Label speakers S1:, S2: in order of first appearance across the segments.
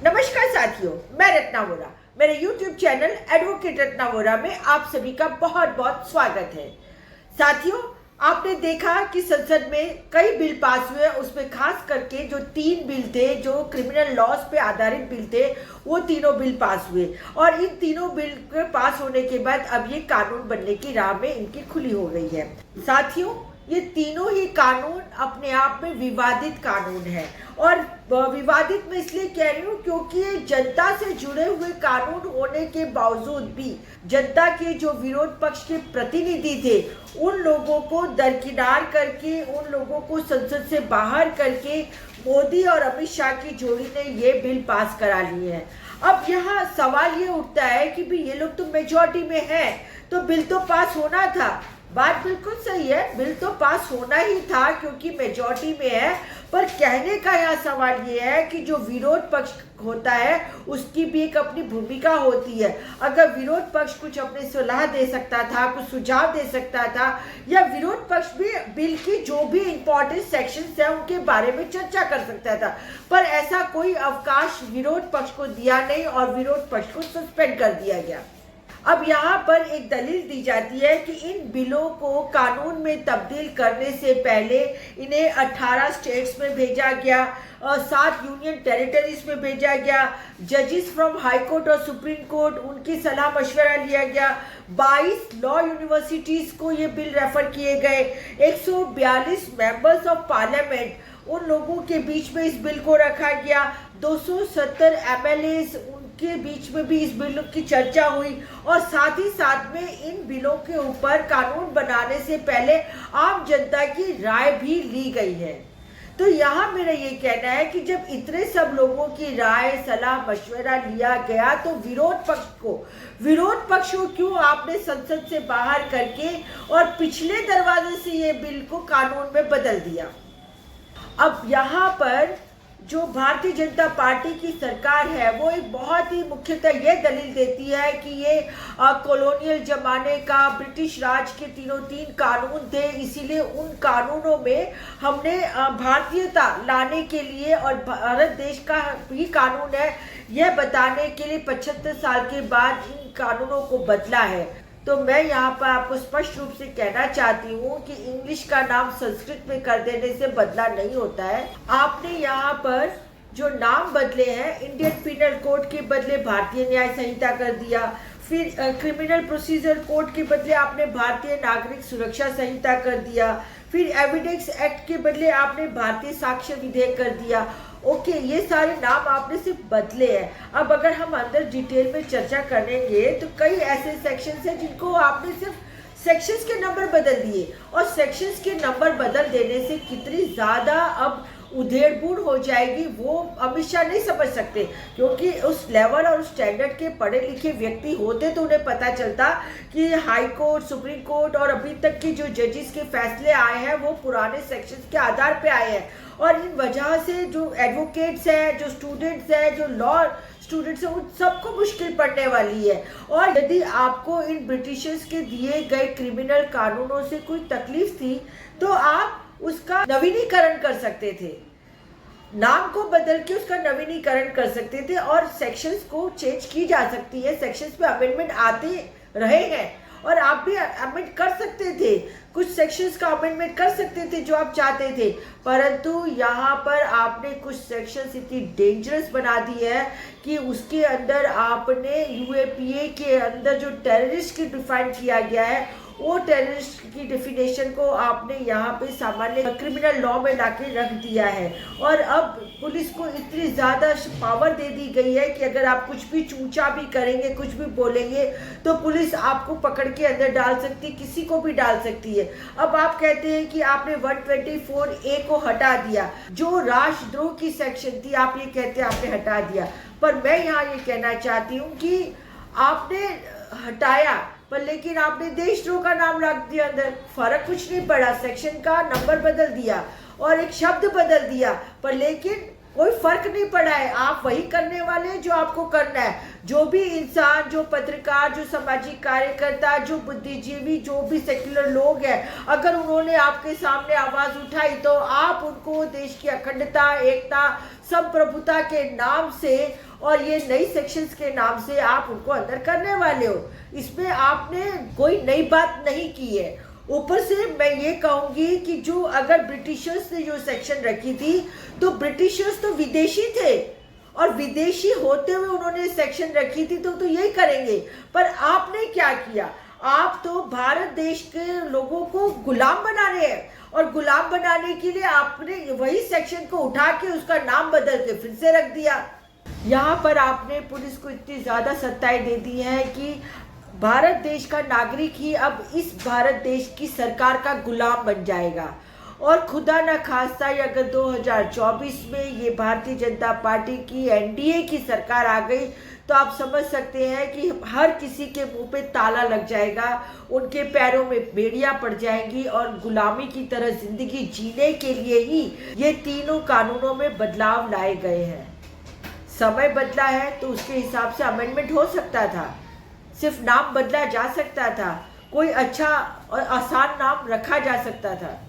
S1: नमस्कार साथियों, मैं रत्ना वोरा। मेरे YouTube channel advocate Ratna Vora में आप सभी का बहुत बहुत स्वागत है। साथियों, आपने देखा कि संसद में कई बिल पास हुए, उसमें खास करके जो 3 बिल थे जो क्रिमिनल लॉज पे आधारित बिल थे, वो तीनों बिल पास हुए और इन तीनों बिल के पास होने के बाद अब ये कानून बनने की राह में इनकी खुली हो गई है। साथियों, ये तीनों ही कानून अपने आप में विवादित कानून है और विवादित मैं इसलिए कह रही हूँ क्योंकि ये जनता से जुड़े हुए कानून होने के बावजूद भी जनता के जो विरोध पक्ष के प्रतिनिधि थे उन लोगों को दरकिनार करके, उन लोगों को संसद से बाहर करके मोदी और अमित शाह की जोड़ी ने ये बिल पास करा लिए हैं। अब यहाँ सवाल ये उठता है कि भी ये लोग तो मेजॉरिटी में हैं, तो बिल तो पास होना था। बात बिल्कुल सही है, बिल तो पास होना ही था क्योंकि मेजॉरिटी में है, पर कहने का यहाँ सवाल ये है कि जो विरोध पक्ष होता है उसकी भी एक अपनी भूमिका होती है। अगर विरोध पक्ष कुछ अपनी सलाह दे सकता था, कुछ सुझाव दे सकता था, या विरोध पक्ष भी बिल की जो भी इम्पोर्टेंट सेक्शंस है उनके बारे में चर्चा कर सकता था, पर ऐसा कोई अवकाश विरोध पक्ष को दिया नहीं और विरोध पक्ष को सस्पेंड कर दिया गया। अब यहाँ पर एक दलील दी जाती है कि इन बिलों को कानून में तब्दील करने से पहले इन्हें 18 स्टेट्स में भेजा गया और 7 यूनियन टेरिटरीज में भेजा गया। जजेस फ्रॉम हाई कोर्ट और सुप्रीम कोर्ट उनकी सलाह मशवरा लिया गया। 22 लॉ यूनिवर्सिटीज को ये बिल रेफर किए गए। 142 मेंबर्स ऑफ पार्लियामेंट उन लोगों के बीच में इस बिल को रखा गया। 270 एमएलएस के बीच में भी इस बिल की चर्चा हुई और साथ ही साथ में इन बिलों के ऊपर कानून बनाने से पहले आम जनता की राय भी ली गई है। तो यहाँ मेरा ये कहना है कि जब इतने सब लोगों की राय, सलाह, मशवरा लिया गया तो विरोध पक्ष को क्यों आपने संसद से बाहर करके और पिछले दरवाजे से ये बिल को कानून में बदल दिया। अब यहाँ पर जो भारतीय जनता पार्टी की सरकार है वो एक बहुत ही मुख्यतः ये दलील देती है कि ये कॉलोनियल जमाने का ब्रिटिश राज के तीन कानून थे, इसीलिए उन कानूनों में हमने भारतीयता लाने के लिए और भारत देश का ही कानून है यह बताने के लिए 75 साल के बाद इन कानूनों को बदला है। तो मैं यहाँ पर आपको स्पष्ट रूप से कहना चाहती हूँ कि इंग्लिश का नाम संस्कृत में कर देने से बदला नहीं होता है। आपने यहाँ पर जो नाम बदले हैं, इंडियन पिनल कोड के बदले भारतीय न्याय संहिता कर दिया, फिर क्रिमिनल प्रोसीजर कोड के बदले आपने भारतीय नागरिक सुरक्षा संहिता कर दिया, फिर एविडेंस एक्ट के बदले आपने भारतीय साक्ष्य विधेयक कर दिया। ओके, ये सारे नाम आपने सिर्फ बदले हैं। अब अगर हम अंदर डिटेल में चर्चा करेंगे तो कई ऐसे सेक्शंस हैं जिनको आपने सिर्फ सेक्शंस के नंबर बदल दिए और सेक्शंस के नंबर बदल देने से कितनी ज़्यादा अब उधेड़-बुन हो जाएगी वो अमित शाह नहीं समझ सकते, क्योंकि उस लेवल और उस स्टैंडर्ड के पढ़े लिखे व्यक्ति होते तो उन्हें पता चलता कि हाई कोर्ट, सुप्रीम कोर्ट और अभी तक की जो जजेस के फैसले आए हैं वो पुराने सेक्शंस के आधार पे आए हैं और इन वजह से जो एडवोकेट्स हैं, जो स्टूडेंट्स हैं, जो लॉ स्टूडेंट्स हैं, उन सबको मुश्किल पड़ने वाली है। और यदि आपको इन ब्रिटिशर्स के दिए गए क्रिमिनल कानूनों से कोई तकलीफ थी तो आप उसका नवीनीकरण कर सकते थे, नाम को बदल के उसका नवीनीकरण कर सकते थे और सेक्शंस को चेंज की जा सकती है। सेक्शंस पे अमेंडमेंट आते रहे हैं और आप भी अमेंड कर सकते थे, कुछ सेक्शंस का अमेंडमेंट कर सकते थे जो आप चाहते थे, परंतु यहाँ पर आपने कुछ सेक्शंस इतनी डेंजरस बना दी है कि उसके अंदर आपने यूएपीए के अंदर जो टेररिस्ट की डिफाइन किया गया है वो टेररिस्ट की डेफिनेशन को आपने यहाँ पे सामान्य क्रिमिनल लॉ में लाके रख दिया है और अब पुलिस को इतनी ज़्यादा पावर दे दी गई है कि अगर आप कुछ भी चूचा भी करेंगे, कुछ भी बोलेंगे तो पुलिस आपको पकड़ के अंदर डाल सकती है, किसी को भी डाल सकती है। अब आप कहते हैं कि आपने 124A को हटा दिया, जो राष्ट्रद्रोह की सेक्शन थी, आप ये कहते हैं आपने हटा दिया, पर मैं यहाँ ये कहना चाहती हूँ कि आपने हटाया पर लेकिन आपने देशद्रोह का नाम रख दिया अंदर, फर्क कुछ नहीं पड़ा, सेक्शन का नंबर बदल दिया और एक शब्द बदल दिया, पर लेकिन कोई फर्क नहीं पड़ा है, आप वही करने वाले हैं जो आपको करना है। जो भी इंसान, जो पत्रकार, जो सामाजिक कार्यकर्ता, जो बुद्धिजीवी, जो भी सेक्युलर लोग हैं, अगर उन्होंने आपके सामने आवाज उठाई तो आप उनको देश की अखंडता, एकता, संप्रभुता के नाम से और ये नई सेक्शंस के नाम से आप उनको अंदर करने वाले हो। इसमें आपने कोई नई बात नहीं की है। ऊपर से मैं ये कहूंगी कि जो अगर ब्रिटिशर्स ने जो सेक्शन रखी थी, तो ब्रिटिशर्स तो विदेशी थे और विदेशी होते हुए उन्होंने सेक्शन रखी थी, तो यही करेंगे। पर आपने क्या किया, आप तो भारत देश के लोगों को गुलाम बना रहे हैं और गुलाम बनाने के लिए आपने वही सेक्शन को उठा के उसका नाम बदल के फिर से रख दिया। यहाँ पर आपने पुलिस को इतनी ज़्यादा सत्ताएं दे दी हैं कि भारत देश का नागरिक ही अब इस भारत देश की सरकार का गुलाम बन जाएगा। और खुदा न खास्ता अगर 2024 में ये भारतीय जनता पार्टी की एनडीए की सरकार आ गई तो आप समझ सकते हैं कि हर किसी के मुंह पे ताला लग जाएगा, उनके पैरों में बेड़ियां पड़ जाएंगी और गुलामी की तरह जिंदगी जीने के लिए ही ये तीनों कानूनों में बदलाव लाए गए हैं। समय बदला है तो उसके हिसाब से अमेंडमेंट हो सकता था, सिर्फ नाम बदला जा सकता था, कोई अच्छा और आसान नाम रखा जा सकता था।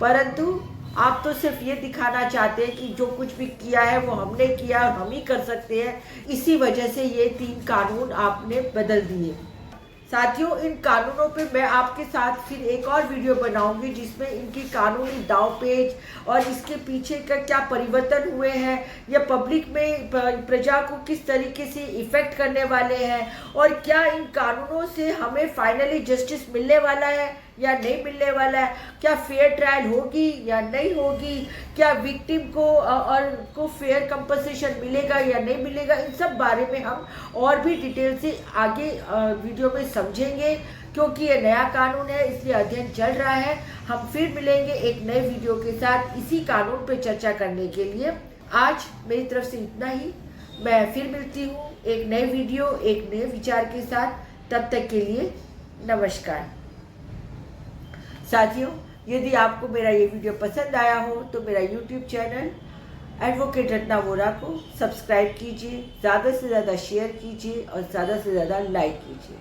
S1: परंतु आप तो सिर्फ ये दिखाना चाहते हैं कि जो कुछ भी किया है वो हमने किया, हम ही कर सकते हैं। इसी वजह से ये 3 कानून आपने बदल दिए। साथियों, इन कानूनों पे मैं आपके साथ फिर एक और वीडियो बनाऊंगी जिसमें इनकी कानूनी दांवपेच और इसके पीछे का क्या परिवर्तन हुए हैं, या पब्लिक में प्रजा को किस तरीके से इफेक्ट करने वाले हैं, और क्या इन कानूनों से हमें फाइनली जस्टिस मिलने वाला है या नहीं मिलने वाला है, क्या फेयर ट्रायल होगी या नहीं होगी, क्या विक्टिम को फेयर कंपनसेशन मिलेगा या नहीं मिलेगा। इन सब बारे में हम और भी डिटेल से आगे वीडियो में समझेंगे, क्योंकि ये नया कानून है इसलिए अध्ययन चल रहा है। हम फिर मिलेंगे एक नए वीडियो के साथ इसी कानून पर चर्चा करने के लिए। आज मेरी तरफ से इतना ही, मैं फिर मिलती हूँ एक नए वीडियो, एक नए विचार के साथ। तब तक के लिए नमस्कार। साथियों, यदि आपको मेरा ये वीडियो पसंद आया हो तो मेरा YouTube channel advocate Ratna Vora को सब्सक्राइब कीजिए, ज़्यादा से ज़्यादा शेयर कीजिए और ज़्यादा से ज़्यादा लाइक कीजिए।